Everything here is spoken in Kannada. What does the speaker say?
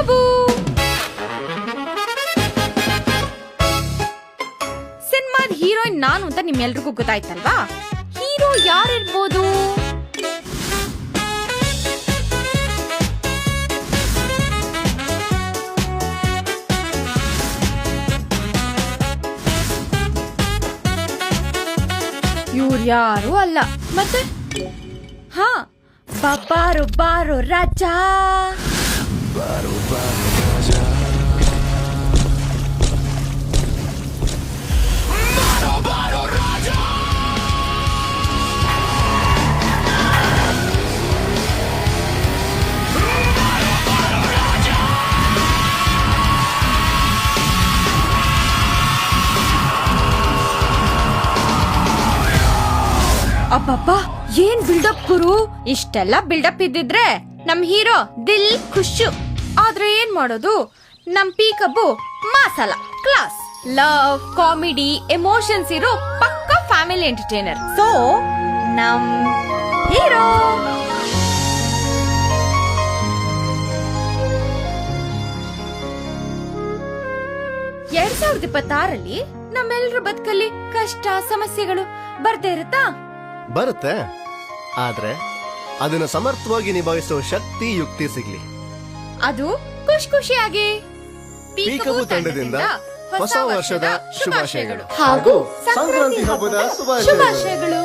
ಪೀಕಬೂ. ಸಿನಿಮಾದ ಹೀರೋಯಿನ್ ನಾನು ಅಂತ ನಿಮ್ಮೆಲ್ರಿಗೂ ಗೊತ್ತಾಯ್ತಲ್ವಾ? ಹೀರೋ ಯಾರಿರ್ಬೋದು? ಇವ್ರು ಯಾರು ಅಲ್ಲ ಮತ್ತೆ ಹಾ ಬಾರೋ ಬಾರೋ ರಾಜ. ಅಬ್ಬಬ್ಬಾ ಏನ್ ಬಿಲ್ಡಪ್ ಗುರು. ಇಷ್ಟೆಲ್ಲ ಬಿಲ್ಡಪ್ ಇದ್ದಿದ್ರೆ ನಮ್ ಹೀರೋ ದಿಲ್ ಖುಷು. ಆದ್ರೆ ಏನ್ ಮಾಡೋದು, ನಮ್ ಪೀಕಬ್ಬು ಮಾಸಲ ಕ್ಲಾಸ್. ಲವ್, ಕಾಮಿಡಿ, ಎಮೋಷನ್ಸ್ ಇರೋ ಪಕ್ಕ ಫ್ಯಾಮಿಲಿ ಎಂಟರ್ಟೈನರ್. ಸೊ ನಮ್ ಹೀರೋ (2026) ನಮ್ಮೆಲ್ರ ಬದುಕಲ್ಲಿ ಕಷ್ಟ ಸಮಸ್ಯೆಗಳು ಬರ್ದೇ ಇರುತ್ತಾ? ಬರುತ್ತೆ, ಆದ್ರೆ ಅದನ್ನ ಸಮರ್ಥವಾಗಿ ನಿಭಾಯಿಸುವ ಶಕ್ತಿ ಯುಕ್ತಿ ಸಿಗ್ಲಿ. ಅದು ಖುಷಿಯಾಗಿ. ಪೀಕಬೂ ತಂಡದಿಂದ ಹೊಸ ವರ್ಷದ ಶುಭಾಶಯಗಳು ಹಾಗೂ ಸಂಕ್ರಾಂತಿ ಹಬ್ಬದ ಶುಭಾಶಯಗಳು.